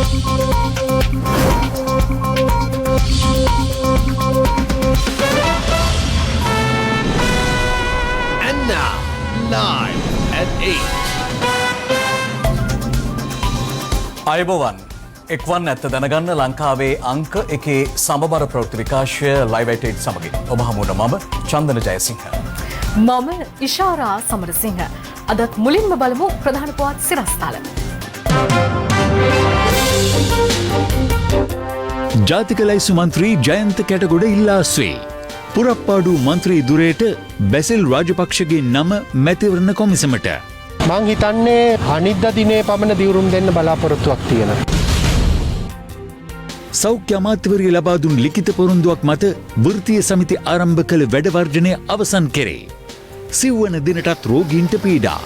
And now, live at 8. අයබෝවන් එක්වන් ඇත්ත දැනගන්න ලංකාවේ අංක එකේ සමබර ප්‍රවෘත්ති විකාශය ලයිව් at 8 සමගින් ඔබ හමුවන මම චන්දන ජයසිංහ. මම ඉෂාරා සමරසිංහ. අදත් මුලින්ම බලමු ප්‍රධාන පුවත් සිරස්තල. ජාතික ලයිසු මන්ත්‍රී ජයන්ත කැටගොඩ ඉල්ලාස්වේ. පුරප්පාඩු මන්ත්‍රී දුරේට බැසිල් රාජපක්ෂගේ නම මැතිවරණ කොමිසමට. මං හිතන්නේ අනිද්දා දිනේ පමණ දිවුරුම් දෙන්න බලාපොරොත්තුවක් තියෙනවා. සෞඛ්‍ය අමාත්‍යවරිය ලබා දුන් ලිඛිත පොරොන්දුවක් මත වෘත්තීය සමිති ආරම්භ කළ වැඩ වර්ජනය අවසන් කෙරේ. සිව්වන දිනටත් රෝගීන්ට පීඩා.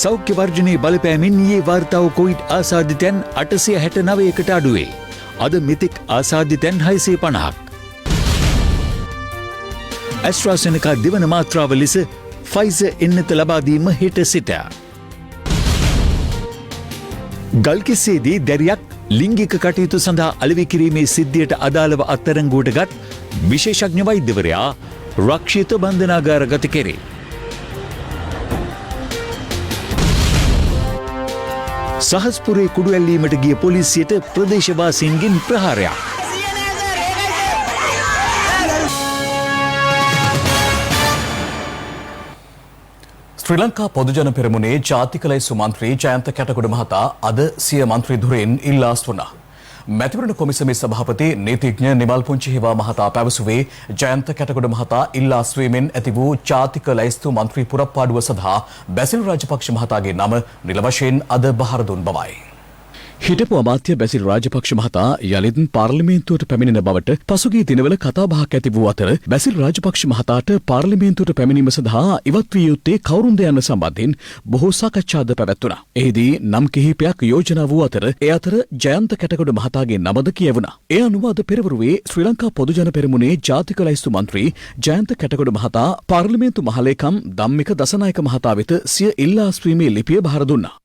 සෞඛ්‍ය වර්ජනයේ බලපෑමින් ඊයේ වාර්තාව කොවිඩ් ආසාදිතයන් 869කට අඩුවේ. අද මෙතෙක් ආසාදිතයන් 650ක්. ඇස්ට්‍රාසෙනකා දෙවන මාත්‍රාව ලෙස ෆයිසර් එන්නත ලබාදීම හෙට සිට. ගල්කිස්සේදී දැරියක් ලිංගික කටයුතු සඳහා අලෙවි කිරීමේ සිද්ධියට අදාළව අත්අඩංගුවට ගත් විශේෂඥ වෛද්‍යවරයා රක්ෂිත බන්ධනාගාරගත කෙරේ. සහස්පුරේ කුඩු ඇල්ලීමට ගිය පොලිසියට ප්‍රදේශවාසීන්ගෙන් ප්‍රහාරයක්. ශ්‍රී ලංකා පොදුජන පෙරමුණේ ජාතික ලයිසු මන්ත්‍රී ජයන්ත කැටගොඩ මහතා අද සිය මන්ත්‍රී ධුරයෙන් ඉල්ලාස් වුණා. මැතිවරණ කොමිසමේ සභාපති නීතිඥ නිමල් පුංචිහිවා මහතා පැවසුවේ ජයන්ත කැටගොඩ මහතා ඉල්ලාස් වීමෙන් ඇති වූ ජාතික ලයිස්තු මන්ත්‍රී පුරප්පාඩුව සඳහා බැසිල් රාජපක්ෂ මහතාගේ නම නිල වශයෙන් අද බහර දුන් බවයි. හිටපු අමාත්‍ය බැසිල් රාජපක්ෂ මහතා යළිත් පාර්ලිමේන්තුවට පැමිණෙන බවට පසුගිය දිනවල කතාබහක් ඇති වූ අතර බැසිල් රාජපක්ෂ මහතාට පාර්ලිමේන්තුවට පැමිණීම සඳහා ඉවත් විය යුත්තේ කවුරුන්ද යන්න සම්බන්ධයෙන් බොහෝ සාකච්ඡාද පැවැත්වුණා. එහිදී නම් කිහිපයක් යෝජනා වූ අතර ඒ අතර ජයන්ත කැටගොඩ මහතාගේ නමද කියවුණා. ඒ අනුව අද පෙරවරුවේ ශ්‍රී ලංකා පොදුජන පෙරමුණේ ජාතික ලයිස්තු මන්ත්‍රී ජයන්ත කැටගොඩ මහතා පාර්ලිමේන්තු මහලේකම් ධම්මික දසනායක මහතා වෙත සිය ඉල්ලාස්වීමේ ලිපිය බහර දුන්නා.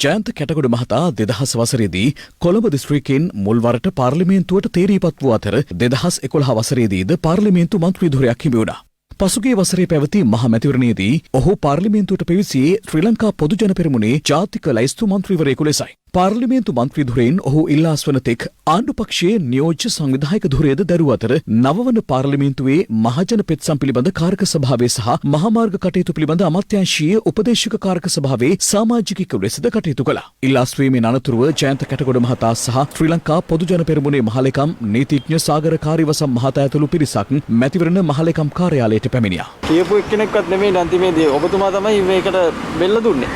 ජයන්ත කැටගොඩ මහතා 2000 වසරේදී කොළඹ දිස්ත්‍රික්කයෙන් මුල්වරට පාර්ලිමේන්තුවට තේරීපත් වූ අතර 2011 වසරේදීද පාර්ලිමේන්තු මන්ත්‍රී ධුරයක් හිමි වුණා. පසුගිය වසරේ පැවති මහ මැතිවරණයේදී ඔහු පාර්ලිමේන්තුවට පැවිසියේ ශ්‍රී ලංකා පොදුජන පෙරමුණේ ජාතික ලයිස්තු මන්ත්‍රීවරයෙකු ලෙසයි. පාර්ලිමේන්තු මන්ත්‍රී ධුරයෙන් ඔහු ඉල්ලාස් වන තෙක් ආණ්ඩුපක්ෂයේ නියෝජ්‍ය සංවිධායක ධුරයද දරුව අතර නවවන පාර්ලිමේන්තුවේ මහජන පෙත්සම් පිළිබඳ කාරක සභාවේ සහ මහමාර්ග කටයුතු පිළිබඳ අමාත්‍යාංශීය උපදේශක කාරක සභාවේ සමාජිකයෙකු ලෙසද කටයුතු කළා. ඉල්ලාස් වීමෙන් අනතුරුව ජයන්ත කැටගොඩ මහතා සහ ශ්‍රී ලංකා පොදුජන පෙරමුණේ මහලේකම් නීතිඥ සාගර කාර්යවසම් මහතා ඇතුළු පිරිසක් මැතිවරණ මහලේකම් කාර්යාලයට පැමිණියා. කියපු එක්කෙනෙක්වත් නෙමෙයි අන්තිමේදී ඔබතුමා තමයි මේකට බෙල්ල දුන්නේ.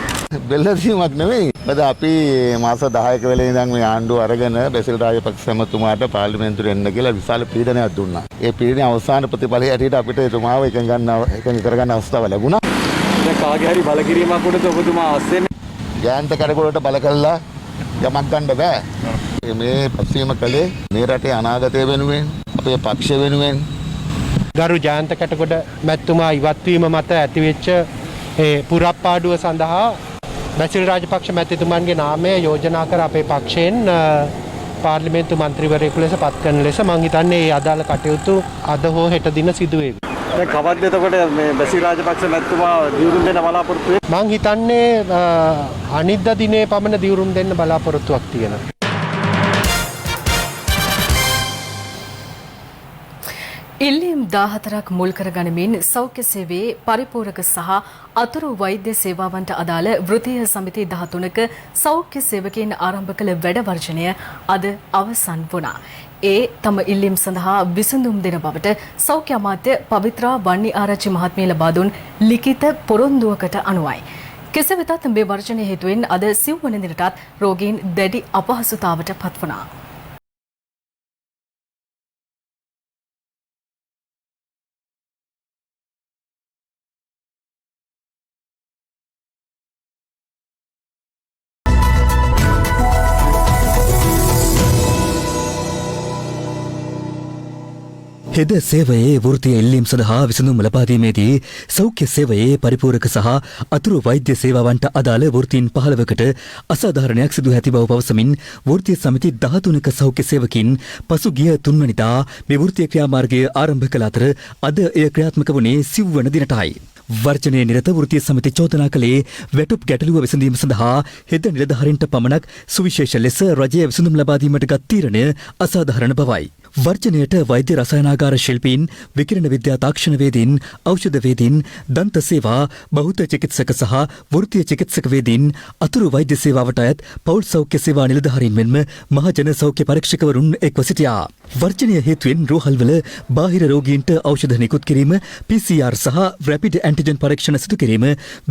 බෙල්ලදීමක් නෙවෙයි. මොකද අපි මාස 10ක වෙලේ ඉඳන් මේ ආණ්ඩුව අරගෙන බැසිල් රාජපක්ෂ මහතුමාට පාර්ලිමේන්තුවට එන්න කියලා විශාල පීඩනයක් දුන්නා. ඒ පීඩනයේ අවසාන ප්‍රතිඵලය හැටියට අපිට එතුමාව එකඟ කරගන්න අවස්ථාව ලැබුණා. දැන් කාගේ හරි බල කිරීමක් උඩද ඔබතුමා ආස්සෙන්නේ? ජයන්ත කැටගොඩට බල කළා යමක් ගන්න බෑ. මේ පස්වීම කලේ මේ රටේ අනාගතය වෙනුවෙන් අපේ පක්ෂ වෙනුවෙන් ගරු ජයන්ත කැටගොඩ මැතිතුමා ඉවත් වීම මත ඇතිවෙච්ච ඒ පුරප්පාඩුව සඳහා බැසිල් රාජපක්ෂ මැතිතුමන්ගේ නාමය යෝජනා කර අපේ පක්ෂයෙන් පාර්ලිමේන්තු මන්ත්‍රීවරයෙකු ලෙස පත් කරන ලෙස මම හිතන්නේ මේ අදාළ කටයුතු අද හෝ හෙට දින සිදු වේවි. දැන් කවද්ද එතකොට මේ බැසිල් රාජපක්ෂ මැතිතුමා දියුරුම් දෙන්න බලාපොරොත්තු වෙන්නේ? මම හිතන්නේ අනිද්දා දිනේ පමණ දියුරුම් දෙන්න බලාපොරොත්තුවක් තියෙනවා. ඉල්ලීම් 14ක් මුල් කරගනිමින් සෞඛ්‍ය සේවයේ පරිපූර්ණක සහ අතුරු වෛද්‍ය සේවාවන්ට අදාළ වෘත්තීය සමිති 13ක සෞඛ්‍ය සේවකයන් ආරම්භ කළ වැඩ වර්ජනය අද අවසන් වුණා. ඒ තම ඉල්ලීම් සඳහා විසඳුම් දෙන බවට සෞඛ්‍ය අමාත්‍ය පවිත්‍රා වන්නි ආරච්චි මහත්මිය ලබා දුන් ලිඛිත පොරොන්දුවකට අනුවයි. කෙසේ වෙතත් මේ වර්ජනය හේතුවෙන් අද සිව්වන දිනටත් රෝගීන් දැඩි අපහසුතාවට පත් වුණා. හෙද සේවයේ වෘත්තීය ඉල්ලීම් සඳහා විසඳුම් ලබා දීමේදී සෞඛ්‍ය සේවයේ පරිපූර්ණක සහ අතුරු වෛද්‍ය සේවාවන්ට අදාළ වෘත්තීන් 15කට අසාධාරණයක් සිදු ඇති බව පවසමින් වෘත්තීය සමිති 13ක සෞඛ්‍ය සේවකින් පසුගිය 3 වෙනිදා මේ වෘත්තීය ක්‍රියාමාර්ගය ආරම්භ කළ අතර අද එය ක්‍රියාත්මක වුණේ 9 වන දිනටයි. වර්ජනයේ නිරත වෘත්තීය සමිති චෝදනා කළේ වැටුප් ගැටලුව විසඳීම සඳහා හෙද නිලධාරීන්ට පමණක් සුවිශේෂ ලෙස රජය විසඳුම් ලබා දීමට ගත් තීරණය අසාධාරණ බවයි. වර්ජනයට වෛද්‍ය රසායනාගාර ශිල්පීන්, විකිරණ විද්‍යා තාක්ෂණවේදීන්, ඖෂධවේදීන්, දන්ත සේවා, බෞද්ධ චිකිත්සක සහ වෘත්තීය චිකිත්සකවේදීන්, අතුරු වෛද්‍ය සේවාවට අයත් පෞල් සෞඛ්‍ය සේවා නිලධාරීන් මෙන්ම මහජන සෞඛ්‍ය පරීක්ෂකවරුන් එක්ව සිටියා. වර්ජනය හේතුවෙන් රෝහල්වල බාහිර රෝගීන්ට ඖෂධ නිකුත් කිරීම, PCR සහ රැපිඩ් ඇන්ටිජන් පරීක්ෂණ සිදු කිරීම,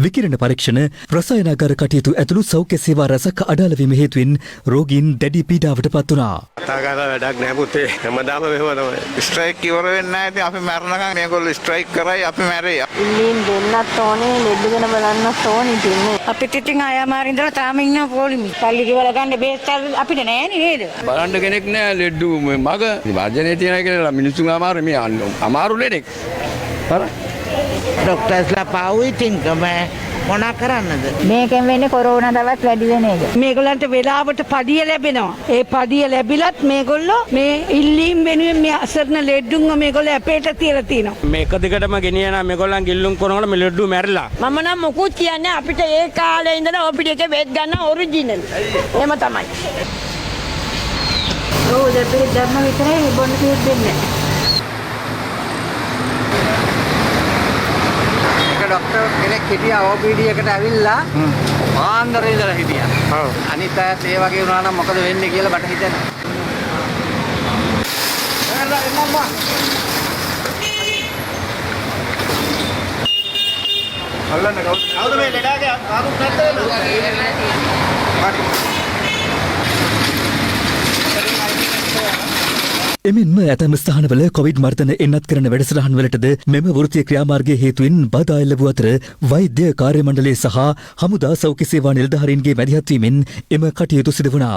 විකිරණ පරීක්ෂණ, රසායනාගාර කටයුතු ඇතුළු සෞඛ්‍ය සේවා රැසක් අඩාල වීම හේතුවෙන් රෝගීන් දැඩි පීඩාවට පත් වුණා. කතාකාරලා වැඩක් නැහැ පුතේ. හැමදාම මෙහෙම තමයි. ස්ට්‍රයික් ඉවර වෙන්නේ නැහැ. ඉතින් අපි මැරෙනකන් මේගොල්ලෝ ස්ට්‍රයික් කරයි අපි මැරෙයි. ඉල්ලීම් දෙන්නත් ඕනේ, ලෙඩගෙන බලන්නත් ඕනේ ඉතින්නේ. අපිට ඉතින් ආයමාරින් ඉඳලා තාම ඉන්න පොලිමි. පල්ලි ගෙවල ගන්න බේස් අපිට නෑනේ නේද? බලන්න කෙනෙක් නෑ ලෙඩ්ඩු මග වර්ජනයේ තියන කියලා මිනිස්සුන් අමාරු මේ අමාරු ලෙඩෙක්. හරි. ડોක්ටර්ස්ලා පාවුයි තින්කම මොනා කරන්නද? මේකෙන් වෙන්නේ කොරෝනා දවත් වැඩි වෙන එක. මේගොල්ලන්ට වෙලාවට පඩිය ලැබෙනවා. ඒ පඩිය ලැබිලත් මේගොල්ලෝ මේ ඉල්ලීම් වෙනුවෙන් මේ අසරණ ලෙඩ්ඩුන්ව මේගොල්ලෝ අපේට තියලා තිනවා. මේක දිගටම ගෙනියන මේගොල්ලන් ගිල්ලුම් කරනකොට මේ ලෙඩ්ඩු මැරිලා. මම නම් මොකුත් කියන්නේ අපිට ඒ කාලේ ඉඳලා ඔපිඩි එකේ බෙහෙත් ගන්න ඔරිජිනල්. එහෙම තමයි. ඔව් දෙපිට ධර්ම විතරයි බොන්න කිව්වෙ දෙන්නේ. ડોක්ටර් කෙනෙක් හිටියා OPD එකට ඇවිල්ලා ආන්දරේ ඉඳලා හිටියා. ඔව්. අනිත් අයත් ඒ වගේ වුණා නම් මොකද වෙන්නේ කියලා මට හිතෙනවා. අල්ලන්න කවුද මේ ලෙඩාගේ ආරුත් නැද්ද? එමෙන්ම ඇතැම් ස්ථානවල කොවිඩ් මර්ධන එන්නත් කරන වැඩසටහන් වලටද මෙම වෘත්තීය ක්‍රියාමාර්ගයේ හේතුවෙන් බාධා එල්ල වූ අතර වෛද්‍ය කාර්ය මණ්ඩලය සහ හමුදා සෞඛ්‍ය සේවා නිලධාරීන්ගේ මැදිහත් වීමෙන් එම කටයුතු සිදු වුණා.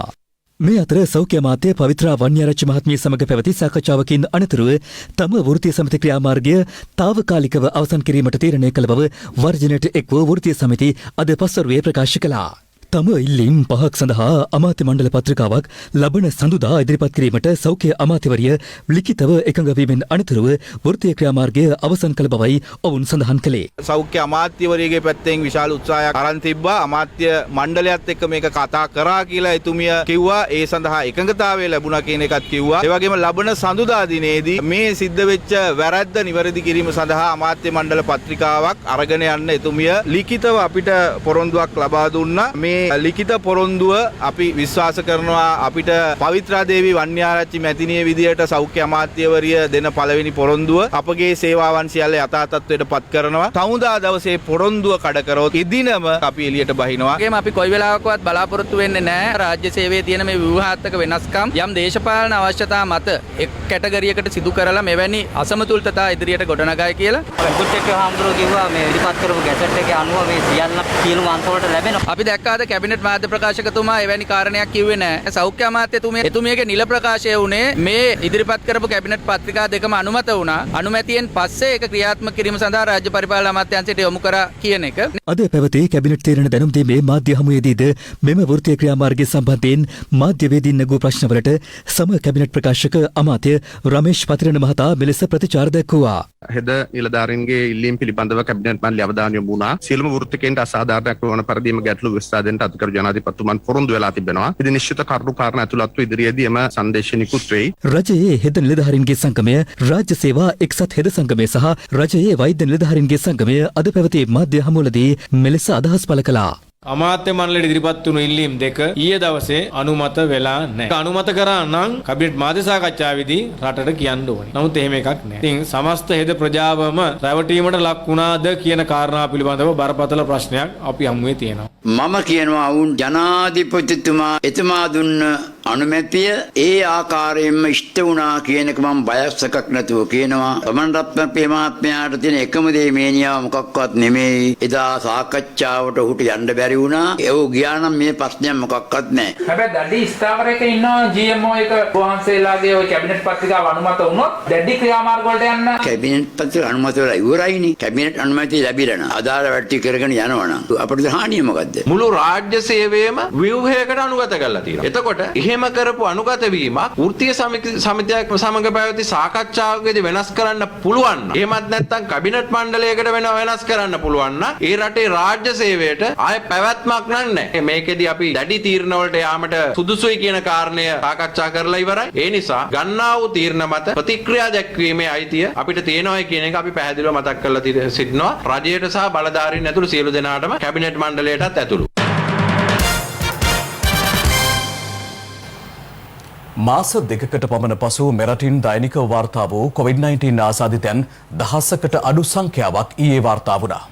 මේ අතර සෞඛ්‍ය අමාත්‍ය පවිත්‍රා වන්‍යාරච්චි මහත්මිය සමග පැවති සාකච්ඡාවකින් අනතුරුව තම වෘත්තීය සමිති ක්‍රියාමාර්ගය తాවකාලිකව අවසන් කිරීමට තීරණය කළ බව වර්ජනයට එක් වූ වෘත්තීය සමිති අද පස්වරුවේ ප්‍රකාශ කළා. තම ඉල්ලීම් 5ක් සඳහා අමාත්‍ය මණ්ඩල පත්‍රිකාවක් ලබන සඳුදා ඉදිරිපත් කිරීමට සෞඛ්‍ය අමාත්‍යවරිය ලිඛිතව එකඟ වීමෙන් අනතුරුව වෘත්තීය ක්‍රියාමාර්ගය අවසන් කළ බවයි ඔවුන් සඳහන් කළේ. සෞඛ්‍ය අමාත්‍යවරියගේ පැත්තෙන් විශාල උත්සාහයක් අරන් තිබ්බා. අමාත්‍ය මණ්ඩලයත් එක්ක මේක කතා කරා කියලා එතුමිය කිව්වා. ඒ සඳහා එකඟතාවය ලැබුණා කියන එකත් කිව්වා. ඒ වගේම ලබන සඳුදා දිනේදී මේ සිද්ධ වෙච්ච වැරැද්ද නිවැරදි කිරීම සඳහා අමාත්‍ය මණ්ඩල පත්‍රිකාවක් අරගෙන යන්න එතුමිය ලිඛිතව අපිට පොරොන්දුවක් ලබා දුන්නා. මේ ලිඛිත පොරොන්දුව අපි විශ්වාස කරනවා අපිට පවිත්‍රා දේවී වන්‍යාරච්චි මැතිණිය විදියට සෞඛ්‍ය අමාත්‍යවරිය දෙන පළවෙනි පොරොන්දුව අපගේ සේවාවන් සියල්ල යථා තත්ත්වයට පත් කරනවා. තමුදා දවසේ පොරොන්දුව කඩ කරොත් එදිනම අපි එළියට බහිනවා. ඒකම අපි කොයි වෙලාවකවත් බලාපොරොත්තු වෙන්නේ නැහැ. රාජ්‍ය සේවයේ තියෙන මේ ව්‍යුහාත්මක වෙනස්කම් යම් දේශපාලන අවශ්‍යතා මත එක් කැටගරියකට සිදු කරලා මෙවැනි අසමතුලිතතා ඉදිරියට ගොඩනගයි කියලා. කුට්ටෙක් හාමුදුරුවෝ කිව්වා මේ ඉදිරිපත් කරපු ගැසට් එකේ අනුව මේ සියල්ල සියලු අංශවලට ලැබෙනවා. අපි දැක්කාද කැබිනට් මාධ්‍ය ප්‍රකාශකතුමා එවැනි කාරණයක් කිව්වේ නැහැ. සෞඛ්‍ය අමාත්‍යතුමිය එතුමියගේ නිල ප්‍රකාශය වුණේ මේ ඉදිරිපත් කරපු කැබිනට් පත්‍රිකා දෙකම අනුමත වුණා. අනුමැතියෙන් පස්සේ ඒක ක්‍රියාත්මක කිරීම සඳහා රාජ්‍ය පරිපාලන අමාත්‍යාංශයට යොමු කරා කියන එක. අද පැවති කැබිනට් තීරණ දැනුම් දීමේ මාධ්‍ය හමුවේදීද මෙම වෘත්තීය ක්‍රියාමාර්ගය සම්බන්ධයෙන් මාධ්‍යවේදීන් නගූ ප්‍රශ්නවලට සම කැබිනට් ප්‍රකාශක අමාත්‍ය රමේෂ් පතිරණ මහතා මෙලෙස ප්‍රතිචාර දැක්වුවා. හෙද නිලධාරීන්ගේ ඉල්ලීම් පිළිබඳව කැබිනට් මණ්ඩලය අවධානය යොමු වුණා. සියලුම වෘත්තිකයන්ට අසාධාරණයක් වන පරිදිම ගැටලු විසඳා දෙන්නට අධිකරු ජනාධිපතිතුමන් පොරොන්දු වෙලා තිබෙනවා. ඉතින් නිශ්චිත කරුණු කාරණා ඇතුළත්ව ඉදිරියේදී එම සංදේශය නිකුත් වෙයි. රජයේ හෙද නිලධාරීන්ගේ සංගමය, රාජ්‍ය සේවා එක්සත් හෙද සංගමය සහ රජයේ වෛද්‍ය නිලධාරීන්ගේ සංගමය අද පැවති මාධ්‍ය හමුවලදී මෙලෙස අදහස් පළ කළා. අමාත්‍ය මණ්ඩලයට ඉදිරිපත් වුණු ඉල්ලීම් දෙක ඊයේ දවසේ අනුමත වෙලා නැහැ. අනුමත කරා නම් කැබිනට් මාධ්‍ය සාකච්ඡාවේදී රටට කියන්න ඕනේ. නමුත් එහෙම එකක් නැහැ. ඉතින් සමස්ත හෙද ප්‍රජාවම රැවටීමට ලක් වුණාද කියන කාරණා පිළිබඳව බරපතල ප්‍රශ්නයක් අපි හමුවේ තියෙනවා. මම කියනවා වුන් ජනාධිපතිතුමා එතුමා දුන්න අනුමැතිය ඒ ආකාරයෙන්ම ඉෂ්ට වුණා කියන එක මම බයස්සකක් නැතුව කියනවා. සමන් රත්නප්‍රිය මහත්මයාට තියෙන එකම දේ මේනියාව මොකක්වත් නෙමෙයි. එදා සාකච්ඡාවට උහුට යන්න බැරි වුණා. ඒව ගියා නම් මේ ප්‍රශ්නයක් මොකක්වත් නැහැ. හැබැයි දැඩි ස්ථාවරයක ඉන්නවා GMO එක වහන්සේලාගේ ওই කැබිනට් පත්‍රිකාව අනුමත වුණොත් දැඩි ක්‍රියාමාර්ග වලට යන්න. කැබිනට් පත්‍රිකාව අනුමත වෙලා ඉවරයිනේ. කැබිනට් අනුමැතිය ලැබිලා නම් අදාළ වැඩ කරගෙන යනවනම් අපිට හානිය මොකද්ද? මුළු රාජ්‍ය සේවයේම ව්‍යුහයකට අනුගත කරලා තියෙනවා. එතකොට එහෙම කරපු අනුගත වීමක් වෘත්තීය සමිතියක් සමග පැවති සාකච්ඡාවකදී වෙනස් කරන්න පුළුවන්. එහෙමත් නැත්නම් කැබිනට් මණ්ඩලයකට වෙනස් කරන්න පුළුවන් නම් ඒ රටේ රාජ්‍ය සේවයට ආයේ පැවැත්මක් නැහැ. මේකෙදී අපි දැඩි තීරණ වලට යාමට සුදුසුයි කියන කාරණය සාකච්ඡා කරලා ඉවරයි. ඒ නිසා ගන්නා වූ තීරණ මත ප්‍රතික්‍රියා දැක්වීමේ අයිතිය අපිට තියෙනවා කියන එක අපි පැහැදිලිව මතක් කරලා සිටිනවා. රජයට සහ බලධාරීන් ඇතුළු සියලු දෙනාටම කැබිනට් මණ්ඩලයටත් ඇතුළු. මාස දෙකකට පමණ පසු මෙරටින් දෛනික වාර්තා වූ COVID-19 ආසාදිතයන් දහසකට අඩු සංඛ්‍යාවක් ඊයේ වාර්තා වුණා.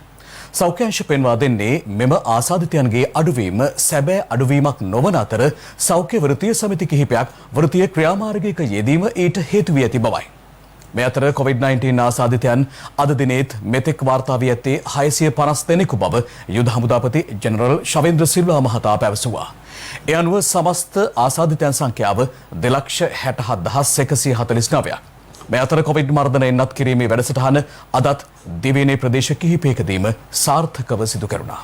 සෞඛ්‍යාංශ පෙන්වා දෙන්නේ මෙම ආසාදිතයන්ගේ අඩුවීම සැබෑ අඩුවීමක් නොවන අතර සෞඛ්‍ය වෘත්තීය සමිති කිහිපයක් වෘත්තීය ක්‍රියාමාර්ගයක යෙදීම ඊට හේතු වී ඇති බවයි. මේ අතර COVID-19 ආසාදිතයන් අද දිනේත් මෙතෙක් වාර්තා වී ඇත්තේ 650 දෙනෙකු බව යුද හමුදාපති ජෙනරල් ශවේන්ද්‍ර සිල්වා මහතා පැවසුවා. ඒ අනුව සමස්ත ආසාදිතයන් සංඛ්‍යාව 2,67,149ක්. මේ අතර කොවිඩ් මර්ධන එන්නත් කිරීමේ වැඩසටහන අදත් දිවයිනේ ප්‍රදේශ කිහිපයකදීම සාර්ථකව සිදු කෙරුණා.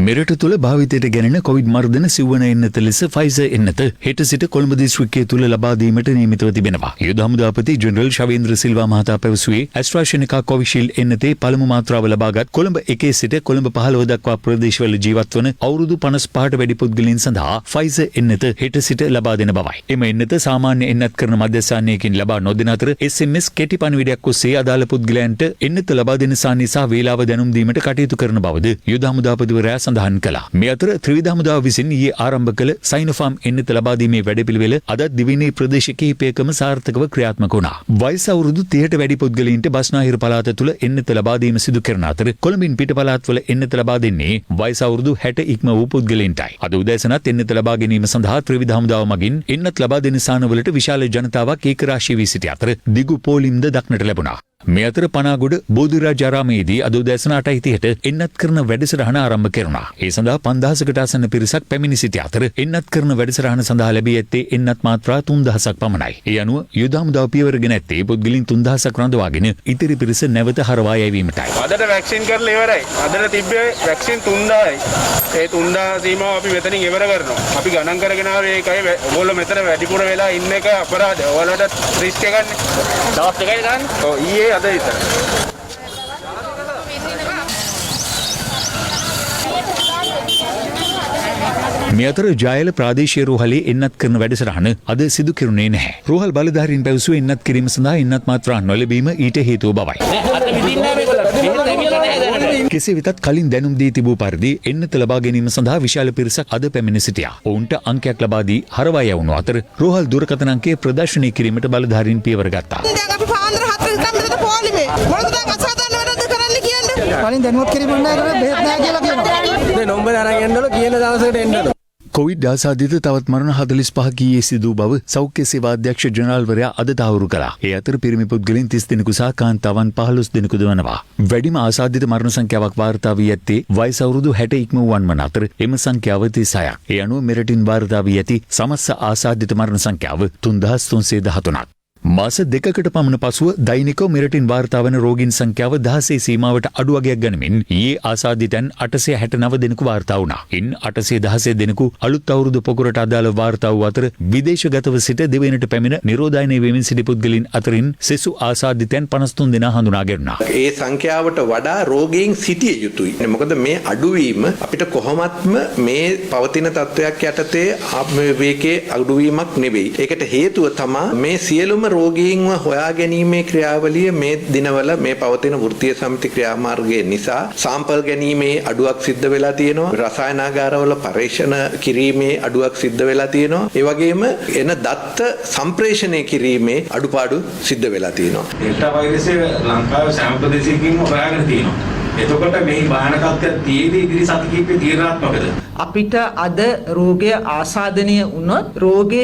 මෙරට තුළ භාවිතයට ගැනෙන කොවිඩ් මර්ධන සිව්වන එන්නත ලෙස ෆයිසර් එන්නත හෙට සිට කොළඹ දිස්ත්‍රික්කය තුළ ලබා දීමට නියමිතව තිබෙනවා. යුද හමුදාපති ජෙනරල් ශවේන්ද්‍ර සිල්වා මහතා පැවසුවේ ඇස්ට්‍රාසෙනිකා කොවිෂීල්ඩ් එන්නතේ පළමු මාත්‍රාව ලබාගත් කොළඹ 1 සිට කොළඹ 15 දක්වා ප්‍රදේශවල ජීවත් වන අවුරුදු 55ට වැඩි පුද්ගලයන් සඳහා ෆයිසර් එන්නත හෙට සිට ලබා දෙන බවයි. එම එන්නත සාමාන්‍ය එන්නත් කරන මධ්‍යස්ථානයකින් ලබා නොදෙන අතර SMS කෙටි පණිවිඩයක් ඔස්සේ අදාළ පුද්ගලයන්ට එන්නත ලබා දෙන සාන්නිය සහ වේලාව දැනුම් දීමට කටයුතු කරන බවද යුද හමුදාපතිවරයා සඳහන් කළා. මේ අතර ත්‍රිවිධ හමුදාව විසින් ඊයේ ආරම්භ කළ සයිනෝෆාම් එන්නත ලබා දීමේ වැඩපිළිවෙල අද දිවයිනේ ප්‍රදේශ කිහිපයකම සාර්ථකව ක්‍රියාත්මක වුණා. වයස අවුරුදු 30ට වැඩි පුද්ගලයින්ට බස්නාහිර පළාත තුළ එන්නත ලබා දීම සිදු කරන අතර කොළඹින් පිට පළාත්වල එන්නත ලබා දෙන්නේ වයස අවුරුදු 60 ඉක්ම වූ පුද්ගලයින්ටයි. අද උදෑසනත් එන්නත ලබා ගැනීම සඳහා ත්‍රිවිධ හමුදාව මගින් එන්නත් ලබා දෙන ස්ථානවලට විශාල ජනතාවක් ඒකරාශී වී සිටි අතර දිගු පෝලිම්ද දක්නට ලැබුණා. මේ අතර පනාගොඩ බෝධිරාජාරාමේදී අද උදෑසන 8:30ට එන්නත් කරන වැඩසටහන ආරම්භ කෙරුණා. ඒ සඳහා 5000කට ආසන්න පිරිසක් පැමිණ සිටි අතර එන්නත් කරන වැඩසටහන සඳහා ලැබී ඇත්තේ එන්නත් මාත්‍රා 3000ක් පමණයි. ඒ අනුව යුද හමුදාව පියවරගෙන ඇත්තේ පුද්ගලයන් 3000ක් රඳවාගෙන ඉතිරි පිරිස නැවත හරවා යැවීමටයි. අදට වැක්සින් කරලා ඉවරයි. අදට තිබ්බේ වැක්සින් 3000යි. ඒ 3000 සීමාව අපි මෙතනින් ඉවර කරනවා. අපි ගණන් කරගෙන ආවේ ඒකයි ඔයගොල්ලෝ මෙතන වැඩිපුර වෙලා ඉන්න එක අපරාධ. ඔයාලට රිස්ක් එකක් නේ. දවස් දෙකයි ගන්න. ඔව් ඊයේ අද විතර. මේ අතර ජයල ප්‍රාදේශීය රෝහලේ එන්නත් කරන වැඩසටහන අද සිදු කෙරුණේ නැහැ. රෝහල් බලධාරීන් පැවසුවේ එන්නත් කිරීම සඳහා එන්නත් මාත්‍රා නොලැබීම ඊට හේතුව බවයි. කෙසේ වෙතත් කලින් දැනුම් දී තිබූ පරිදි එන්නත ලබා ගැනීම සඳහා විශාල පිරිසක් අද පැමිණ සිටියා. ඔවුන්ට අංකයක් ලබා දී හරවා යවුණු අතර රෝහල් දුරකථන අංකය ප්‍රදර්ශනය කිරීමට බලධාරීන් පියවර ගත්තා. දැන් අපි පාන්දර 4 ඉඳන් මෙතන පොලිමේ මොනවද දැන් අසාධාරණ වැඩද කරන්න කියන්නේ? කලින් දැනුවත් කිරීම නැහැ කරලා බෙහෙත් නැහැ කියලා කියනවා. දැන් නම්බර අරන් යන්නවල කියන දවසකට එන්නවල. කොවිඩ් ආසාදිත තවත් මරණ 45 ඊයේ සිදු බව සෞඛ්‍ය සේවා අධ්‍යක්ෂ ජනරාල්වරයා අද තහවුරු කළා. ඒ අතර පිරිමි පුද්ගලයන් 30 දෙනෙකු සහ කාන්තාවන් 15 දෙනෙකුද වනවා. වැඩිම ආසාදිත මරණ සංඛ්‍යාවක් වාර්තා වී ඇත්තේ වයස අවුරුදු 60 ඉක්ම වූවන් අතර එම සංඛ්‍යාව 36ක්. ඒ අනුව මෙරටින් වාර්තා වී ඇති සමස්ත ආසාදිත මරණ සංඛ්‍යාව 3313ක්. මාස දෙකකට පමණ පසුව දෛනිකව මෙරටින් වාර්තා වන රෝගීන් සංඛ්‍යාව 16 සීමාවට අඩු වගයක් ගනිමින් ඊයේ ආසාදිතයන් 869 දෙනෙකු වාර්තා වුණා. ඉන් 816 දෙනෙකු අලුත් අවුරුදු පොකුරට අදාළ වාර්තා වූ අතර විදේශගතව සිට දෙවයිනට පැමිණ නිරෝධායනය වෙමින් සිටි පුද්ගලයන් අතරින් සෙසු ආසාදිතයන් 53 දෙනා හඳුනා ගැනුණා. ඒ සංඛ්‍යාවට වඩා රෝගීන් සිටිය යුතුයි. මොකද මේ අඩුවීම අපිට කොහොමත්ම මේ පවතින තත්වයක් යටතේ වේගයේ අඩුවීමක් නෙවෙයි. ඒකට හේතුව තමයි මේ සියලුම රෝගීන්ව හොයා ගැනීමේ ක්‍රියාවලිය මේ දිනවල මේ පවතින වෘත්තීය සමිති ක්‍රියාමාර්ගය නිසා සාම්පල් ගැනීමේ අඩුවක් සිද්ධ වෙලා තියෙනවා. රසායනාගාරවල පරීක්ෂණ කිරීමේ අඩුවක් සිද්ධ වෙලා තියෙනවා. ඒ වගේම එන දත්ත සම්ප්‍රේෂණය කිරීමේ අඩුපාඩු සිද්ධ වෙලා තියෙනවා. ඩෙල්ටා වෛරසය ලංකාවේ සෑම ප්‍රදේශයකින්ම හොයාගෙන තියෙනවා. එතකොට මේ භයානකත්වය තියෙදි ඉදිරි සති කිහිපේ තීරණාත්මකද? අපිට අද රෝගය ආසාදනය වුණොත් රෝගය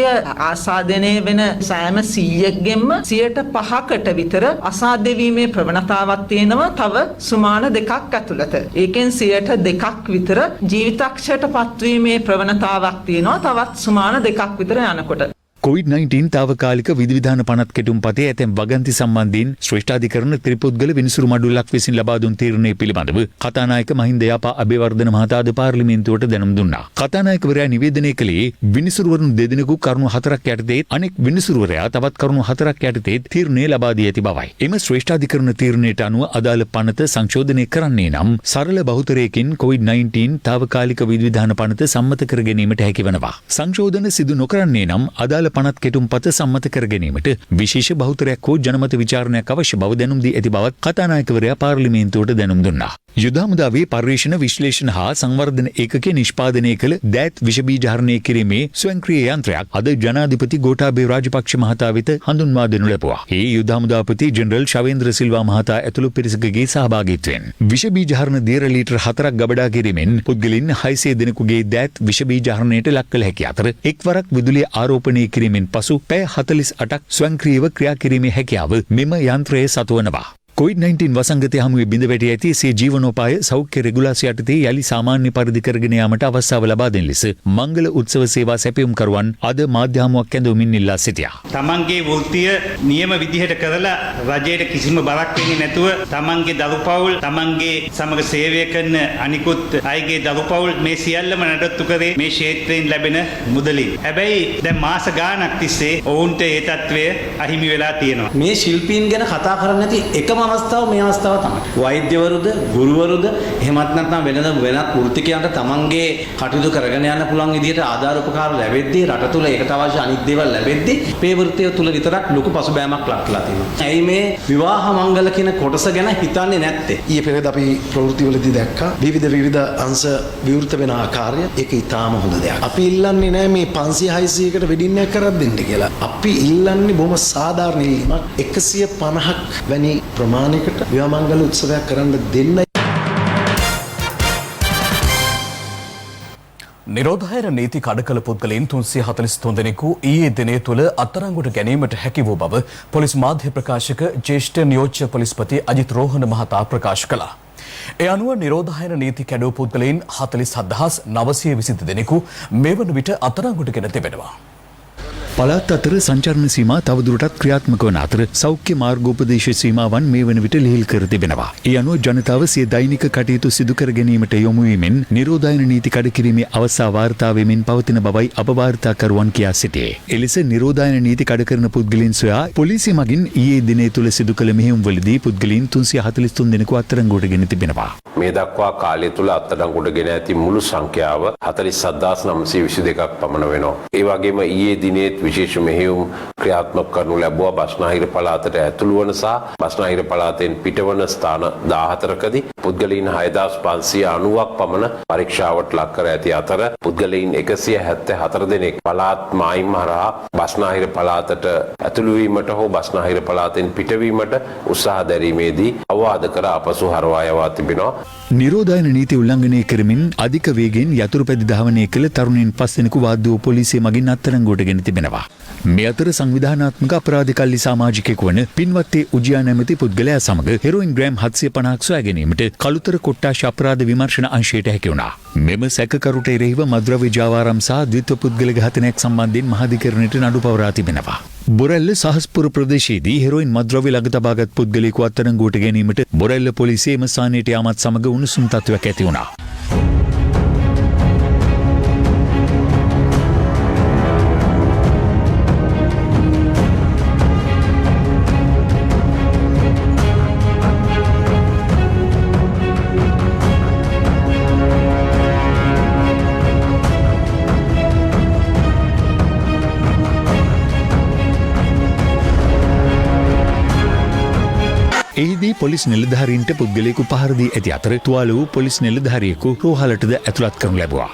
ආසාදනය වෙන සෑම 100ක්ගෙන්ම 5%කට විතර අසාධ්‍ය වීමේ ප්‍රවණතාවක් තියෙනවා තව සුමාන 2ක් ඇතුළත. ඒකෙන් 2% විතර ජීවිතක්ෂයට පත්වීමේ ප්‍රවණතාවක් තියෙනවා තවත් සුමාන 2ක් විතර යනකොට. COVID-19 තාවකාලික විධිවිධාන පනත් කෙටුම්පතේ ඇතැම් වගන්ති සම්බන්ධයෙන් ශ්‍රේෂ්ඨාධිකරණ ත්‍රිපුද්ගල විනිසුරු මඩුල්ලක් විසින් ලබා දුන් තීරණය පිළිබඳව කතානායක මහින්ද යාපා අබේවර්ධන මහතාද පාර්ලිමේන්තුවට දැනුම් දුන්නා. කතානායකවරයා නිවේදනය කළේ විනිසුරුවරුන් දෙදෙනෙකු කරුණු 4ක් යටතේ අනෙක් විනිසුරුවරයා තවත් කරුණු 4ක් යටතේ තීරණය ලබා දී ඇති බවයි. එම ශ්‍රේෂ්ඨාධිකරණ තීරණයට අනුව අදාළ පනත සංශෝධනය කරන්නේ නම් සරල බහුතරයකින් COVID-19 තාවකාලික විධිවිධාන පනත සම්මත කර ගැනීමට හැකි වෙනවා. සංශෝධන සිදු නොකරන්නේ නම් අදාළ පනත් කෙටුම්පත සම්මත කර ගැනීමට විශේෂ බහුතරයක් හෝ ජනමත විචාරණයක් අවශ්‍ය බව දැනුම් දී ඇති බවත් කතානායකවරයා පාර්ලිමේන්තුවට දැනුම් දුන්නා. යුද හමුදාවේ පර්යේෂණ විශ්ලේෂණ හා සංවර්ධන ඒකකයේ නිෂ්පාදනය කළ දෑත් විෂ බීජ හරණය කිරීමේ ස්වයංක්‍රීය යන්ත්‍රයක් අද ජනාධිපති ගෝඨාභය රාජපක්ෂ මහතා වෙත හඳුන්වා දෙනු ලැබුවා. ඒ යුද හමුදාපති ජෙනරල් ශවේන්ද්‍ර සිල්වා මහතා ඇතුළු පිරිසකගේ සහභාගීත්වයෙන් විෂ බීජ හරණ දේර ලීටර් 4ක් ගබඩා කිරීමෙන් පුද්ගලයන් 600 දෙනෙකුගේ දෑත් විෂ බීජ හරණයට ලක් කළ හැකි අතර එක්වරක් විදුලිය ආරෝපණය කිරීමෙන් පසු පැය 48ක් ස්වයංක්‍රීයව ක්‍රියා කිරීමේ හැකියාව මෙම යන්ත්‍රයේ සතුවනවා. COVID-19 වසංගතය හමුවේ බිඳ වැටී ඇති සේ ජීවනෝපාය සෞඛ්‍ය රෙගුලාසිය යටතේ යලි සාමාන්‍ය පරිදි කරගෙන යාමට අවස්ථාව ලබා දෙන ලෙස මංගල උත්සව සේවා සැපයුම්කරුවන් අද මාධ්‍ය හමුවක් ඇඳවමින් ඉල්ලා සිටියා. තමන්ගේ වෘත්තිය නියම විදිහට කරලා රජයට කිසිම බරක් වෙන්නේ නැතුව තමන්ගේ දරුපවුල් තමන්ගේ සමග සේවය කරන අනිකුත් අයගේ දරුපවුල් මේ සියල්ලම නඩත්තු කරේ මේ ක්ෂේත්‍රයෙන් ලැබෙන මුදලින්. හැබැයි දැන් මාස ගාණක් තිස්සේ ඔවුන්ට ඒ තත්ත්වය අහිමි වෙලා තියෙනවා. මේ ශිල්පීන් ගැන කතා කරන්නේ නැති එකම අවස්ථාව මේ අවස්ථාව තමයි. වෛද්‍යවරුද, ගුරුවරුද, එහෙමත් නැත්නම් වෙනත් වෘත්තිකයන්ට තමන්ගේ කටයුතු කරගෙන යන්න පුළුවන් විදිහට ආධාර උපකාර ලැබෙද්දී රට තුල ඒකට අවශ්‍ය අනිත් දේවල් ලැබෙද්දී මේ වෘත්තිය තුල විතරක් ලොකු පසුබෑමක් ලක්ලා තියෙනවා. ඇයි මේ විවාහ මංගල කියන කොටස ගැන හිතන්නේ නැත්තේ? ඊයේ පෙරේද අපි ප්‍රවෘත්තිවලදී දැක්කා විවිධ අංශ විවෘත වෙන ආකාරය. ඒක ඊටාම හොඳ දෙයක්. අපි ඉල්ලන්නේ නැහැ මේ 500 600කට වෙඩින්නයක් කරක් දෙන්න කියලා. අපි ඉල්ලන්නේ බොහොම සාධාරණ ඉල්ලීමක් 150ක් වැනි ප්‍රමාණයකට විවාහමංගල උත්සවයක් කරන්න දෙන්න. නිරෝධායන නීති කඩකල පුද්ගලයන් 343 දෙනෙකු ඊයේ දිනේ තුල අත්අඩංගුවට ගැනීමට හැකි වූ බව පොලිස් මාධ්‍ය ප්‍රකාශක ජ්‍යෙෂ්ඨ නියෝජ්‍ය පොලිස්පති අජිත් රෝහණ මහතා ප්‍රකාශ කළා. ඒ අනුව නිරෝධායන නීති කැඩූ පුද්ගලයන් 47920 දෙනෙකු මේ වන විට අත්අඩංගුවට ගෙන තිබෙනවා. පළාත් අතර සංචරණ සීමා තවදුරටත් ක්‍රියාත්මක වන අතර සෞඛ්‍ය මාර්ගෝපදේශ සීමාවන් මේ වන විට ලිහිල් කර තිබෙනවා. ඒ අනුව ජනතාව සිය දෛනික කටයුතු සිදු කර ගැනීමට යොමු වීමෙන් නිරෝධායන නීති කඩ කිරීමේ අවස්ථා වාර්තා වෙමින් පවතින බවයි අපවාර්තාකරුවන් කියා සිටියේ. එලෙස නිරෝධායන නීති කඩ කරන පුද්ගලයන් සොයා පොලිසිය මගින් ඊයේ දිනේ තුල සිදු කළ මෙහෙයුම්වලදී පුද්ගලයන් 343 දෙනෙකු අත්අඩංගුවට ගෙන තිබෙනවා. මේ දක්වා කාලය තුල අත්අඩංගුවට ගෙන ඇති මුළු සංඛ්‍යාව 47922ක් පමණ වෙනවා. ඒ වගේම ඊයේ දිනේ විශේෂ මෙහෙයුම් ක්‍රියාත්මක කරනු ලැබුවා බස්නාහිර පළාතට ඇතුළු වන සහ බස්නාහිර පළාතෙන් පිටවන ස්ථාන 14කදී පුද්ගලයන් 6590ක් පමණ පරීක්ෂාවට ලක් කර ඇති අතර පුද්ගලයන් 174 දෙනෙක් පළාත් මායිම් හරහා බස්නාහිර පළාතට ඇතුළු වීමට හෝ බස්නාහිර පළාතෙන් පිටවීමට උත්සාහ දැරීමේදී අවවාද කර අපසු හරවා යවා තිබෙනවා. නිරෝධායන නීති උල්ලංඝනය කරමින් අධික වේගයෙන් යතුරු පැදි ධාවනය කළ තරුණයින් 5 දෙනෙකු වාද්දෝ පොලිසිය මගින් අත්අඩංගුවට ගෙන තිබෙනවා. මේ අතර සංවිධානාත්මක අපරාධ කල්ලි සමාජිකයෙකු වන පින්වත්තේ උජියා නැමැති පුද්ගලයා සමග හෙරොයින් ග්‍රෑම් 750ක් සොයා ගැනීමට කළුතර කොට්ටාශ අපරාධ විමර්ශන අංශයට හැකි වුණා. මෙම සැකකරුට එරෙහිව මද්‍රව්‍ය ජාවාරම් සහ ද්විත්ව පුද්ගල ඝාතනයක් සම්බන්ධයෙන් මහාධිකරණයට නඩු පවරා තිබෙනවා. බොරැල්ල සහස්පුර ප්‍රදේශයේදී හෙරොයින් මද්‍රව්‍ය ළඟ තබාගත් පුද්ගලයෙකු අත්අඩංගුවට ගැනීමට බොරැල්ල පොලිසිය එම ස්ථානයට යාමත් සමග උණුසුම් තත්ත්වයක් ඇති වුණා. එහිදී පොලිස් නිලධාරීන්ට පුද්ගලයෙකු පහර දී ඇති අතර තුවාල වූ පොලිස් නිලධාරියෙකු රෝහලටද ඇතුළත් කරනු ලැබුවා.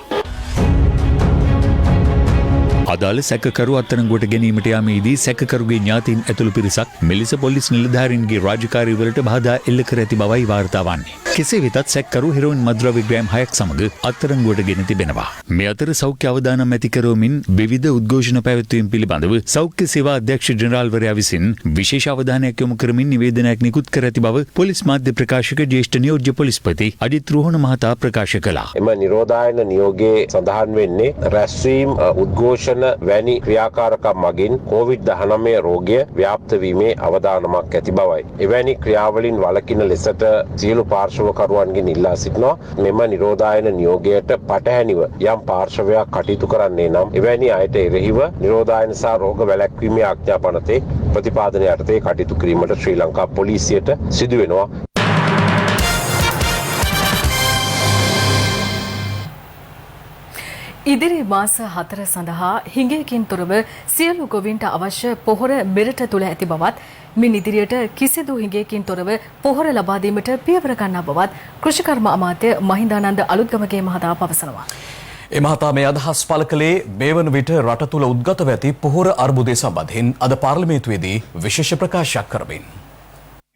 අදාළ සැකකරු අත්අඩංගුවට ගැනීමට යාමේදී සැකකරුගේ ඥාතීන් ඇතුළු පිරිසක් මෙලෙස පොලිස් නිලධාරීන්ගේ රාජකාරීවලට බාධා එල්ල කර ඇති බවයි වාර්තා වන්නේ. කෙසේ වෙතත් සැකකරු හෙරෝයින් මද්‍රව්‍ය ග්‍රෑම් 6ක් සමග අත්අඩංගුවට ගෙන තිබෙනවා. මේ අතර සෞඛ්‍ය අවදානම් ඇති කරවමින් විවිධ උද්ඝෝෂණ පැවැත්වීම් පිළිබඳව සෞඛ්‍ය සේවා අධ්‍යක්ෂ ජෙනරාල්වරයා විසින් විශේෂ අවධානයක් යොමු කරමින් නිවේදනයක් නිකුත් කර ඇති බව පොලිස් මාධ්‍ය ප්‍රකාශක ජ්‍යෙෂ්ඨ නියෝජ්‍ය පොලිස්පති අජිත් රෝහණ මහතා ප්‍රකාශ කළා. එම නිරෝධායන නියෝගයේ සඳහන් වෙන්නේ රැස්වීම් උද්ඝෝෂණ වැනි ක්‍රියාකාරකම් මගින් COVID-19 රෝගය ව්‍යාප්ත වීමේ අවදානමක් ඇති බවයි. එවැනි ක්‍රියාවලින් වළකින ලෙසට සියලු පාර්ශවකරුවන්ගෙන් ඉල්ලා සිටිනවා. මෙම නිරෝධායන නියෝගයට පටහැනිව යම් පාර්ශවයක් කටයුතු කරන්නේ නම් එවැනි අයට එරෙහිව නිරෝධායන සහ රෝග වැළැක්වීමේ ආඥා පනතේ ප්‍රතිපාදනය යටතේ කටයුතු කිරීමට ශ්‍රී ලංකා පොලිසියට සිදු වෙනවා. ඉදිරි මාස 4 සඳහා හිඟයකින් තොරව සියලු ගොවීන්ට අවශ්‍ය පොහොර මෙරට තුළ ඇති බවත් මින් ඉදිරියට කිසිදු හිඟයකින් තොරව පොහොර ලබා දීමට පියවර ගන්නා බවත් කෘෂිකර්ම අමාත්‍ය මහින්දානන්ද අලුත්ගමගේ මහතා පවසනවා. ඒ මහතා මේ අදහස් පළ කළේ මේ වන විට රට තුළ උද්ගතව ඇති පොහොර අර්බුදය සම්බන්ධයෙන් අද පාර්ලිමේන්තුවේදී විශේෂ ප්‍රකාශයක් කරමින්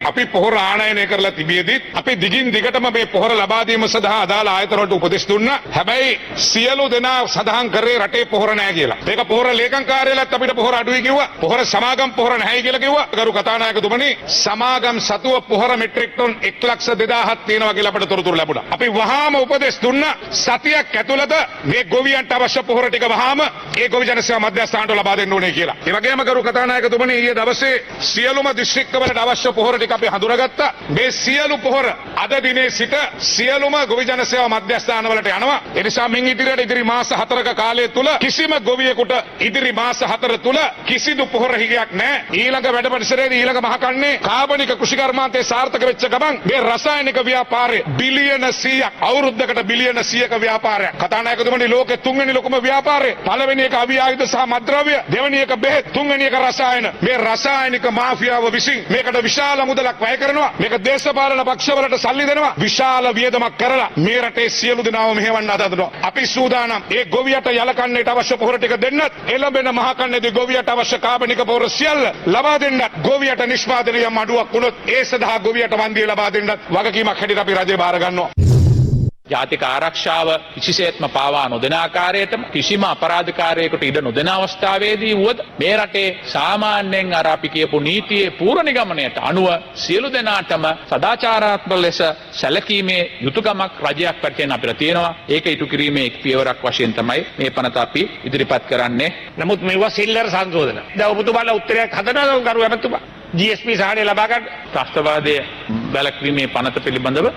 අපි පොහොර ආනයනය කරලා තිබියදීත් අපි දිගින් දිගටම මේ පොහොර ලබා දීම සඳහා අදාළ ආයතනවලට උපදෙස් දුන්නා. හැබැයි සියලු දෙනා සඳහන් කරේ රටේ පොහොර නැහැ කියලා. ඒක පොහොර ලේකම් කාර්යාලයත් අපිට පොහොර අඩුයි කිව්වා. පොහොර සමාගම් පොහොර නැහැයි කියලා කිව්වා. ගරු කතානායකතුමනි සමාගම් සතුව පොහොර මෙට්‍රික් ટන් 1,20,000ක් තියෙනවා කියලා අපිට තොරතුරු ලැබුණා. අපි වහාම උපදෙස් දුන්නා සතියක් ඇතුළත මේ ගොවියන්ට අවශ්‍ය පොහොර ටික වහාම ඒ ගොවි ජනසේවා මධ්‍යස්ථානට ලබා දෙන්න ඕනේ කියලා. ඒ වගේම ගරු කතානායකතුමනි ඊයේ දවසේ සියලුම දිස්ත්‍රික්කවලට අවශ්‍ය පොහොර ටික අපි හඳුනාගත්තා. මේ සියලු පොහොර අද දිනේ සිට සියලුම ගොවි ජනසේවා මධ්‍යස්ථානවලට යනවා. ඒ නිසා මින් ඉදිරියට ඉදිරි මාස 4ක කාලය තුල කිසිම ගොවියෙකුට ඉදිරි මාස 4 තුල කිසිදු පොහොර හිගයක් නැහැ. ඊළඟ වැඩ පරිසරයේදී ඊළඟ මහකන්නේ කාබනික කෘෂිකර්මාන්තයේ සාර්ථක වෙච්ච ගමන් මේ රසායනික ව්‍යාපාරය බිලියන 100ක් අවුරුද්දකට බිලියන 100ක ව්‍යාපාරයක්. කතානායකතුමනි ලෝකේ තුන්වෙනි ලොකුම ව්‍යාපාරය. පළවෙනි එක අවි ආයුධ සහ මත්ද්‍රව්‍ය, දෙවෙනි එක බෙහෙත්, තුන්වෙනි එක රසායන. මේ රසායනික මාෆියාව විසින් මේකට විශාල මුදලක් වැය කරනවා. මේක දේශපාලන පක්ෂවලට සල්ලි දෙනවා. විශාල වියදමක් කරලා මේ රටේ සියලු දෙනාම මෙහෙවන්න හදනවා. අපි සූදානම් ඒ ගොවියට යලකන්නේට අවශ්‍ය පොහොර ටික දෙන්නත්, එළඹෙන මහකන්නේදී ගොවියට අවශ්‍ය කාබනික පොහොර සියල්ල ලබා දෙන්නත්, ගොවියට නිෂ්පාදනීය අඩුවක් වුණොත් ඒ සඳහා ගොවියට වන්දිය ලබා දෙන්නත් වගකීමක් හැටියට අපි රජය බාර ගන්නවා. ජාතික ආරක්ෂාව කිසිසේත්ම පාවා නොදෙන ආකාරයටම කිසිම අපරාධකාරයෙකුට ඉඩ නොදෙන අවස්ථාවේදී වුවද මේ රටේ සාමාන්‍යයෙන් අර අපි කියපු නීතියේ පූර්ව නිගමනයට අනුව සියලු දෙනාටම සදාචාරාත්මක ලෙස සැලකීමේ යුතුයකමක් රජයක් පැත්තෙන් අපිට තියෙනවා. ඒක ඉටු කිරීමේ එක් පියවරක් වශයෙන් තමයි මේ පනත අපි ඉදිරිපත් කරන්නේ. නමුත් මේවා සිල්ලර සංශෝධන. දැන් ඔබතුමාලා උත්තරයක් හදනවා ගරු ඇමතුමා. GSP සහාය ලබා ගන්න ත්‍රස්තවාදයේ වැළැක්වීමේ පනත පිළිබඳව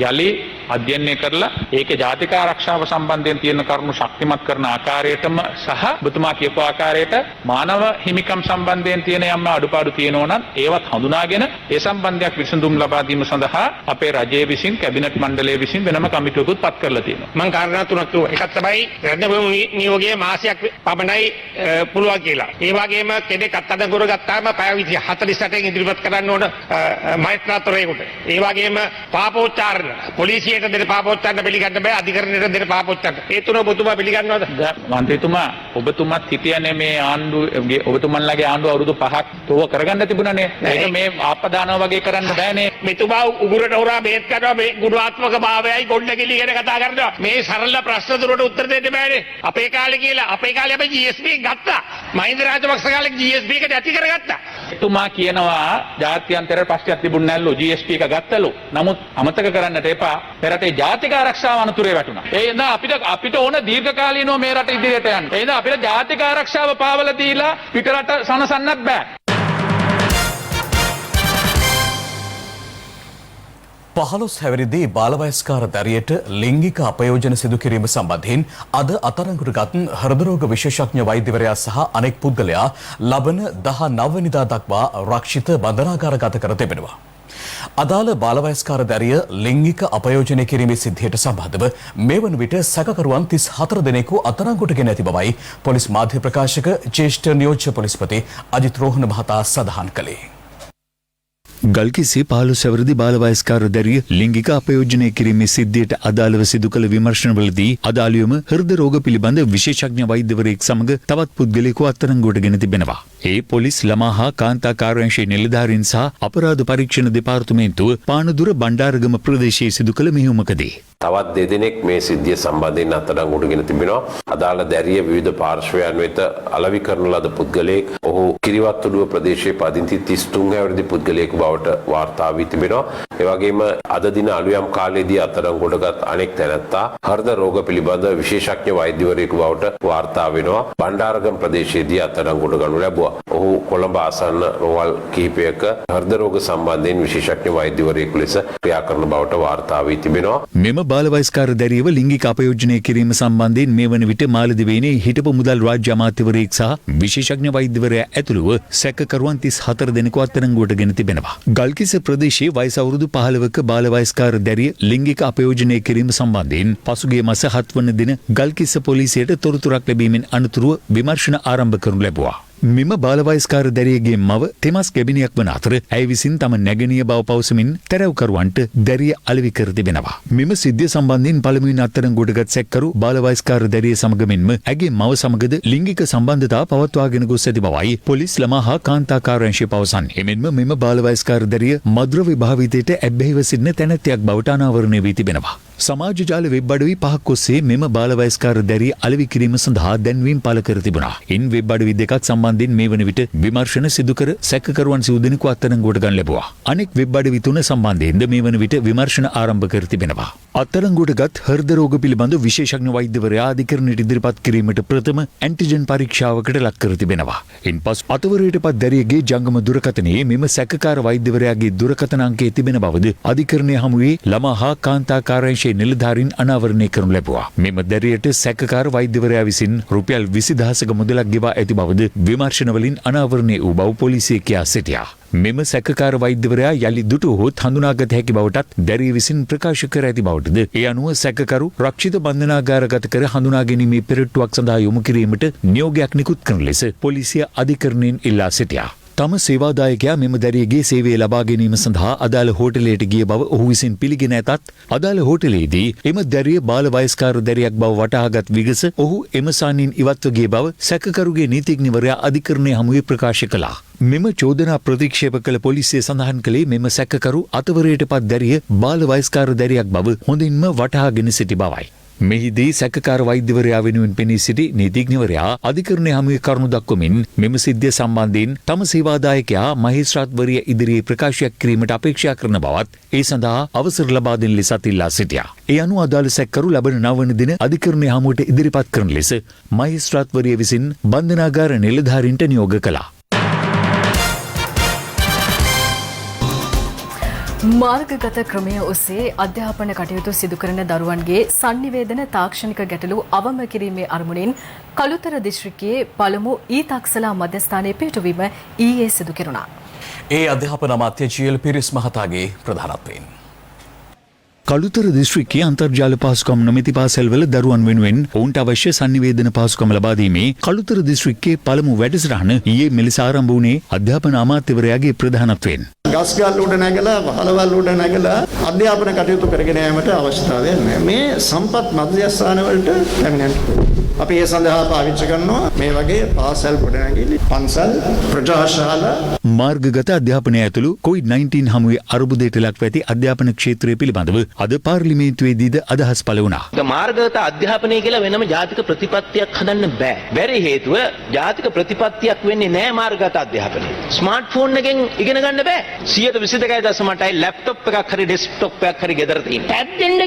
යලි අධ්‍යයනය කරලා ඒකේ ජාතික ආරක්ෂාව සම්බන්ධයෙන් තියෙන කරුණු ශක්තිමත් කරන ආකාරයටම සහ ඔබතුමා කියපු ආකාරයට මානව හිමිකම් සම්බන්ධයෙන් තියෙන යම් අඩුපාඩු තියෙනවා නම් ඒවත් හඳුනාගෙන ඒ සම්බන්ධයක් විසඳුම් ලබා දීම සඳහා අපේ රජයේ විසින් කැබිනට් මණ්ඩලය විසින් වෙනම කමිටුවකුත් පත් කරලා තියෙනවා. මම කාරණා තුනක් කිව්වා. එකක් තමයි රැඳවුණු නියෝගයේ මාසයක් පමණයි පුළුවන් කියලා. ඒ වගේම කෙනෙක් අත්අඩංගුව කරගත්තාම පැය 48 ඉදිරිපත් කරන්න ඕන මෛත්‍රාත්වරයෙකුට. ඒ වගේම පාපෝච්චාරණ පොලිසියට දෙන පාපෝච්චාරණ පිළිගන්න බෑ, අධිකරණයට දෙන පාපෝච්චාරණ. ඒ තුන ඔබතුමා පිළිගන්නවද? මන්ත්‍රීතුමා ඔබතුමාත් හිටියනේ මේ ආණ්ඩුවේ ඔබතුමන්ලාගේ ආණ්ඩුව අවුරුදු 5ක් තෝව කරගන්න තිබුණානේ. ඒක මේ ආපදානව වගේ කරන්න බෑනේ. මෙතුමා උගුරට හොරා බේත් කරනවා, මේ ගුණාත්මක භාවයයි ගොඩනැගිලි ගැන කතා කරනවා. මේ සරල ප්‍රශ්න තුනට උත්තර දෙන්න බෑනේ. අපේ කාලේ කියලා අපේ කාලේ අපි GSP ගත්තා. මහින්ද රාජපක්ෂ කාලේ GSP එකට ඇති කරගත්තා. එතුමා කියනවා ජාත්‍යන්තර ප්‍රශ්නයක් තිබුණ නැල්ලු GSP එක ගත්තලු. නමුත් අමතක කරන්නට එපා. මේ රටේ ජාතික ආරක්ෂාව අනතුරේ වැටුණා. ඒ නිසා අපිට ඕන දීර්ඝකාලීනව මේ රට ඉදිරියට යන්න. ඒ නිසා අපිට ජාතික ආරක්ෂාව පාවලා දීලා පිටරට සනසන්නත් බෑ. 15 හැවිරිදී බාලවයස්කාර දැරියට ලිංගික අපයෝජන සිදු කිරීම සම්බන්ධයෙන් අද අත්අඩංගුවටගත් හෘදරෝග විශේෂඥ වෛද්‍යවරයා සහ අනෙක් පුද්ගලයා ලබන 19 වෙනිදා දක්වා රක්ෂිත බන්ධනාගාරගත කර තිබෙනවා. අදාළ බාලවයස්කාර දැරිය ලිංගික අපයෝජනය කිරීමේ සිද්ධියට සම්බන්ධව මේ වන විට සැකකරුවන් 34 දෙනෙකු අත්අඩංගුවට ගෙන ඇති බවයි පොලිස් මාධ්‍ය ප්‍රකාශක ජ්‍යෙෂ්ඨ නියෝජ්‍ය පොලිස්පති අජිත් රෝහණ මහතා සඳහන් කළේ. ගල්කිස්සේ 15 වසරදී බාලවයස්කාර දැරිය ලිංගික අපයෝජනය කිරීමේ සිද්ධියට අදාළව සිදු කළ විමර්ශනවලදී අදාළියම හෘද රෝග පිළිබඳ විශේෂඥ වෛද්‍යවරයෙක් සමග තවත් පුද්ගලයෙකු අත්අඩංගුවට ගෙන තිබෙනවා. ඒ පොලිස් ළමා හා කාන්තා කාර්යාංශයේ නිලධාරීන් සහ අපරාධ පරීක්ෂණ දෙපාර්තමේන්තුව පානදුර බණ්ඩාරගම ප්‍රදේශයේ සිදු කළ මෙහෙයුමකදී තවත් දෙදෙනෙක් මේ සිද්ධිය සම්බන්ධයෙන් අත්අඩංගුවට ගෙන තිබෙනවා. අදාළ දැරිය විවිධ පාර්ශ්වයන් වෙත අලෙවි කරන ලද පුද්ගලයෙක් ඔහු කිරිවත්තුඩුව ප්‍රදේශයේ පදිංචි 33 හැවිරිදි පුද්ගලයෙකු බවට වාර්තා වී තිබෙනවා. ඒ වගේම අද දින අලුයම් කාලයේදී අත්අඩංගුවටගත් අනෙක් තැනැත්තා හෘද රෝග පිළිබඳ විශේෂඥ වෛද්‍යවරයෙකු බවට වාර්තා වෙනවා. බණ්ඩාරගම ප්‍රදේශයේදී අත්අඩංගුවට ගනු ලැබුවා. ඔහු කොළඹ ආසන්න රෝහල් කිහිපයක හෘද රෝග සම්බන්ධයෙන් විශේෂඥ වෛද්‍යවරයෙකු ලෙස ක්‍රියා කරන බවට වාර්තා වී තිබෙනවා. මෙම බාලවයස්කාර දැරියව ලිංගික අපයෝජනය කිරීම සම්බන්ධයෙන් මේ වන විට මාලදිවයිනේ හිටපු මුදල් රාජ්‍ය අමාත්‍යවරයෙක් සහ විශේෂඥ වෛද්‍යවරයා ඇතුළුව සැකකරුවන් 34 දෙනෙකු අත්අඩංගුවට ගෙන තිබෙනවා. ගල්කිස්ස ප්‍රදේශයේ වයස අවුරුදු 15ක බාලවයස්කාර දැරිය ලිංගික අපයෝජනය කිරීම සම්බන්ධයෙන් පසුගිය මාස 7 වන දින ගල්කිස්ස පොලිසියට තොරතුරක් ලැබීමෙන් අනතුරුව විමර්ශන ආරම්භ කරනු ලැබුවා. මෙම බාලවයස්කාර දැරියගේ මව තෙමස් ගැබිනියක් වන අතර ඇය විසින් තම නැගණිය බව පවසමින් තැරැව්කරුවන්ට දැරිය අලෙවි කර තිබෙනවා. මෙම සිද්ධිය සම්බන්ධයෙන් පළමුවෙන් අත්අඩංගුවටගත් සැකකරු බාලවයස්කාර දැරිය සමග මෙන්ම ඇගේ මව සමගද ලිංගික සම්බන්ධතා පවත්වාගෙන ගොස් ඇති බවයි පොලිස් ළමා හා කාන්තා කාර්යාංශය පවසන්නේ. එමෙන්ම මෙම බාලවයස්කාර දැරිය මද්‍රව්‍ය භාවිතයට ඇබ්බැහිව සිටින තැනැත්තියක් බවට අනාවරණය වී තිබෙනවා. සමාජ ජාල වෙබ් අඩවි 5ක් ඔස්සේ මෙම බාලවයස්කාර දැරිය අලෙවි කිරීම සඳහා දැන්වීම් පළ කර තිබුණා. ඉන් වෙබ් අඩවි දෙකක් සම්බන්ධයෙන් මේ වන විට විමර්ශන සිදු කර සැකකරුවන් සිව් දෙනෙකු අත්අඩංගුවට ගන්න ලැබුවා. අනෙක් වෙබ් අඩවි 3 සම්බන්ධයෙන්ද මේ වන විට විමර්ශන ආරම්භ කර තිබෙනවා. අත්අඩංගුවටගත් හෘද රෝග පිළිබඳ විශේෂඥ වෛද්‍යවරයා අධිකරණයට ඉදිරිපත් කිරීමට ප්‍රථම ඇන්ටිජන් පරීක්ෂාවකට ලක් කර තිබෙනවා. ඉන්පසු අතවරයටපත් දැරියගේ ජංගම දුරකථනයේ මෙම සැකකාර වෛද්‍යවරයාගේ දුරකථන අංකය තිබෙන බවද අධිකරණය හමුවේ ළමා හා කාන්තා කාර්යාංශයේ නිලධාරීන් අනාවරණය කරනු ලැබුවා. මෙම දැරියට සැකකාර වෛද්‍යවරයා විසින් රුපියල් 20000ක මුදලක් ගෙවා ඇති බවද විමර්ශනවලින් අනාවරණය වූ බව පොලිසිය කියා සිටියා. මෙම සැකකාර වෛද්‍යවරයා යලි දුටුවහොත් හඳුනාගත හැකි බවටත් දැරිය විසින් ප්‍රකාශ කර ඇති බවටද ඒ අනුව සැකකරු රක්ෂිත බන්ධනාගාරගත කර හඳුනා ගැනීමේ පෙරට්ටුවක් සඳහා යොමු කිරීමට නියෝගයක් නිකුත් කරන ලෙස පොලිසිය අධිකරණයෙන් ඉල්ලා සිටියා. තම සේවාදායකයා මෙම දැරියගේ සේවය ලබා ගැනීම සඳහා අදාළ හෝටලයට ගිය බව ඔහු විසින් පිළිගෙන ඇතත් අදාළ හෝටලයේදී එම දැරිය බාල වයස්කාර දැරියක් බව වටහාගත් විගස ඔහු එම සානින් ඉවත්ව ගිය බව සැකකරුගේ නීතිඥවරයා අධිකරණය හමුවේ ප්‍රකාශ කළා. මෙම චෝදනා ප්‍රතික්ෂේප කළ පොලිසිය සඳහන් කළේ මෙම සැකකරු අතවරයටපත් දැරිය බාල වයස්කාර දැරියක් බව හොඳින්ම වටහාගෙන සිටි බවයි. මෙහිදී සැකකාර වෛද්‍යවරයා වෙනුවෙන් පෙනී සිටි නීතිඥවරයා අධිකරණය හමුවේ කරුණු දක්වමින් මෙම සිද්ධිය සම්බන්ධයෙන් තම සේවාදායකයා මහේස්ත්‍රාත්වරිය ඉදිරියේ ප්‍රකාශයක් කිරීමට අපේක්ෂා කරන බවත් ඒ සඳහා අවසර ලබා දෙන ලෙසත් ඉල්ලා සිටියා. ඒ අනුව අදාළ සැකකරු ලබන 9 වන දින අධිකරණය හමුවට ඉදිරිපත් කරන ලෙස මහේස්ත්‍රාත්වරිය විසින් බන්ධනාගාර නිලධාරීන්ට නියෝග කළා. මාර්ගගත ක්‍රමය ඔස්සේ අධ්‍යාපන කටයුතු සිදු කරන දරුවන්ගේ sannivedana තාක්ෂණික ගැටලු අවම කිරීමේ අරමුණින් කළුතර දිස්ත්‍රික්කයේ පළමු ඊතක්සලා මධ්‍යස්ථානයේ පිහිටුවීම ඊයේ සිදු කෙරුණා. ඒ අධ්‍යාපන අමාත්‍ය ජී.එල්. පිරිස් මහතාගේ ප්‍රධානත්වයෙන් කළුතර දිස්ත්‍රික්කයේ අන්තර්ජාල පහසුකම් නොමැති පාසල්වල දරුවන් වෙනුවෙන් ඔවුන්ට අවශ්‍ය sannivedana පහසුකම් ලබා දීමේ කළුතර දිස්ත්‍රික්කයේ පළමු වැඩසටහන ඊයේ මෙලෙස ආරම්භ වුණේ අධ්‍යාපන අමාත්‍යවරයාගේ ප්‍රධානත්වයෙන්. ගස්ගල් උඩ නැගලා වහලවල් උඩ නැගලා අධ්‍යාපන කටයුතු කරගෙන යාමට අවස්ථාවක් නැහැ. මේ සම්පත් මධ්‍යස්ථාන වලට පැමිණෙන්න. අපි ඒ සඳහා පාවිච්චි කරනවා මේ වගේ පාසල් ගොඩනැගිලි, පන්සල්, ප්‍රජාශාලා. මාර්ගගත අධ්‍යාපනය ඇතුළු COVID-19 හමුවේ අරුබුදයට ලක්ව ඇති අධ්‍යාපන ක්ෂේත්‍රය පිළිබඳව අද පාර්ලිමේන්තුවේදීද අදහස් පළ වුණා. මාර්ගගත අධ්‍යාපනය කියලා වෙනම ජාතික ප්‍රතිපත්තියක් හදන්න බෑ. බැරි හේතුව ජාතික ප්‍රතිපත්තියක් වෙන්නේ නැහැ මාර්ගගත අධ්‍යාපනය. ස්මාර්ට්ෆෝන් එකෙන් ඉගෙන ගන්න බෑ. 122.8යි ලැප්ටොප් එකක් හරි ඩෙස්ක්ටොප් එකක් හරි ගෙදර තියෙන. ටැබ් දෙන්න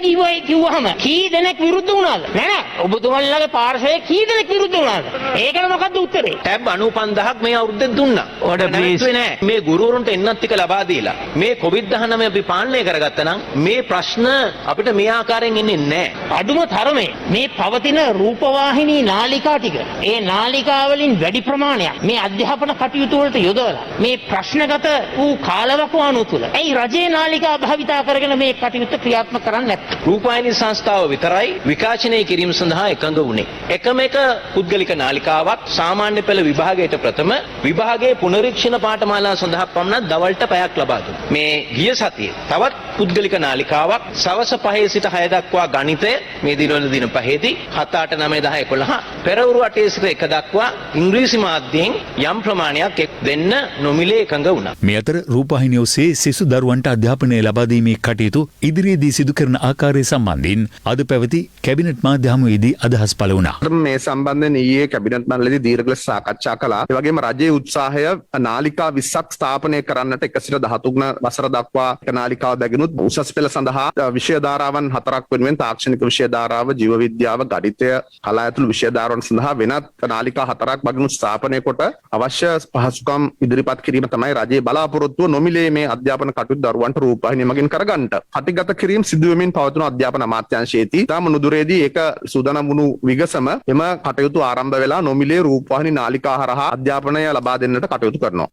කිව්වහම කී දෙනෙක් විරුද්ධ වුණාද? නෑ ඔබතුමන්ලගේ පාර්ශවයේ කී දෙනෙක් විරුද්ධ වුණාද? ඒකට මොකද්ද උත්තරේ? ටැබ් 95ක් මේ අවුරුද්දෙන් දුන්නා. Order please. මේ ගුරුවරුන්ට එන්නත් ටික ලබා දීලා මේ COVID-19 අපි පාලනය කරගත්තා නම් මේ ප්‍රශ්න අපිට මේ ආකාරයෙන් එන්නේ නැහැ. අඩුම තරමේ මේ පවතින රූපවාහිනී නාලිකා ටික ඒ නාලිකා වලින් වැඩි ප්‍රමාණයක් මේ අධ්‍යාපන කටයුතු වලට යොදවලා මේ ප්‍රශ්නගත වූ කාලවකවානුව තුළ ඇයි රජයේ නාලිකා භාවිතා කරගෙන මේ කටයුත්ත ක්‍රියාත්මක කරන්නේ නැත්තේ? රූපවාහිනී සංස්ථාව විතරයි විකාශනය කිරීම සඳහා එකඟ වුණේ. එකම එක පුද්ගලික නාලිකාවක් සාමාන්‍ය පෙළ විභාගයට ප්‍රථම විභාගයේ පුනරීක්ෂණ පාඨමාලා සඳහා පමණක් දවල්ට පැයක් ලබා දුන්නා. මේ ගිය සතියේ තවත් පුද්ගලික නාලිකාවක් සවස 5 සිට 6 දක්වා ගණිතය මේ දිනවල දින 5දී 7 8 9 10 11 පෙරවරු 8 සිට 1 දක්වා ඉංග්‍රීසි මාධ්‍යයෙන් යම් ප්‍රමාණයක් දෙන්න නොමිලේ එකඟ වුණා. මේ අතර රූපවාහිනිය ඔස්සේ සිසු දරුවන්ට අධ්‍යාපනය ලබා දීමේ කටයුතු ඉදිරියේදී සිදු කරන ආකාරය සම්බන්ධයෙන් අද පැවති කැබිනට් මාධ්‍ය හමුවේදී අදහස් පළ වුණා. මේ සම්බන්ධයෙන් ඊයේ කැබිනට් මණ්ඩලයේදී දීර්ඝ ලෙස සාකච්ඡා කළා. ඒ වගේම රජයේ උත්සාහය නාලිකා 20ක් ස්ථාපනය කරන්නට 113 වසර දක්වා නාලිකාව බැගිනුත් උසස් පෙළ සඳහා විෂය ධාරාවන් 4ක් වෙනුවෙන් තාක්ෂණික විෂය ධාරාව, ජීව විද්‍යාව, ගණිතය, කලා ඇතුළු විෂය ධාරාවන් සඳහා වෙනත් නාලිකා 4ක් බැගිනුත් ස්ථාපනය කොට අවශ්‍ය පහසුකම් ඉදිරිපත් කිරීම තමයි රජයේ බලාපොරොත්තුව. නොමිලේ මේ අධ්‍යාපන කටයුතු දරුවන්ට රූපවාහිනිය මගින් කරගන්නට කටයුතු කිරීම සිදුවෙමින් පවතින අධ්‍යාපන අමාත්‍යාංශයේදී තාම නුදුරේදී ඒක සූදානම් වුණු විගසම එම කටයුතු ආරම්භ වෙලා නොමිලේ රූපවාහිනී නාලිකා හරහා අධ්‍යාපනය ලබා දෙන්නට කටයුතු කරනවා.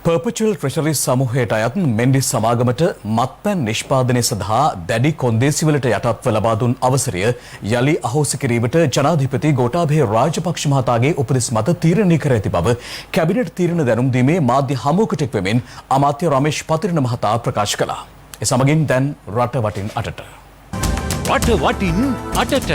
පර්පචුවල් ට්‍රෙෂරිස් සමූහයට අයත් මෙන්ඩිස් සමාගමට මත්පැන් නිෂ්පාදනය සඳහා දැඩි කොන්දේසිවලට යටත්ව ලබා දුන් අවසරය යලි අහෝසි කිරීමට ජනාධිපති ගෝඨාභය රාජපක්ෂ මහතාගේ උපදෙස් මත තීරණය කර ඇති බව කැබිනට් තීරණ දැනුම් දීමේ මාධ්‍ය හමුවකට එක් වෙමින් අමාත්‍ය රමේෂ් පතිරණ මහතා ප්‍රකාශ කළා. ඒ සමගින් දැන් රට වටින් අටට. රට වටින් අටට.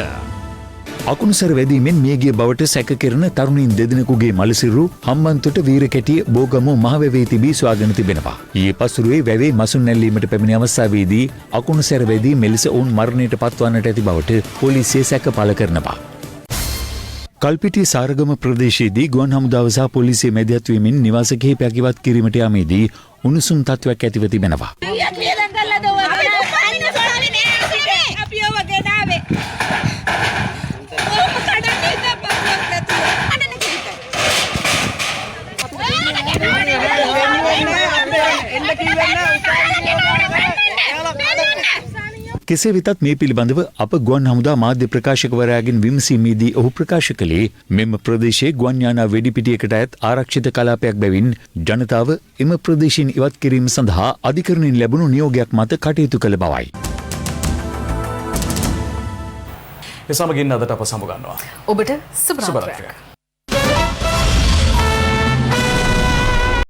අකුණුසර වැදීමෙන් මියගිය බවට සැක කෙරෙන තරුණීන් දෙදෙනෙකුගේ මළසිරු හම්බන්තොට වීරකැටිය බෝගමු මහවැවේ තිබී සොයාගෙන තිබෙනවා. ඊයේ පසුරුවේ වැවේ මසුන් නැල්ලීමට පැමිණි අවස්ථාවේදී අකුණුසර වැදී මෙලෙස ඔවුන් මරණයට පත්වන්නට ඇති බවට පොලිසිය සැක පළ කරනවා. කල්පිටිය සාරගම ප්‍රදේශයේදී ගුවන් හමුදාව සහ පොලිසිය මැදිහත් වෙමින් නිවාස කිහිපයක් ඉවත් කිරීමට යාමේදී උණුසුම් තත්ත්වයක් ඇතිව තිබෙනවා. කෙසේ වෙතත් මේ පිළිබඳව අප ගුවන් හමුදා මාධ්‍ය ප්‍රකාශකවරයාගෙන් විමසීමේදී ඔහු ප්‍රකාශ කළේ මෙම ප්‍රදේශයේ ගුවන් යානා වෙඩිපිටියකට අයත් ආරක්ෂිත කලාපයක් බැවින් ජනතාව එම ප්‍රදේශයෙන් ඉවත් කිරීම සඳහා අධිකරණයෙන් ලැබුණු නියෝගයක් මත කටයුතු කළ බවයි. ඒ සමගින් අදට අප සමුගන්නවා. ඔබට සුබ රාත්‍රියක්.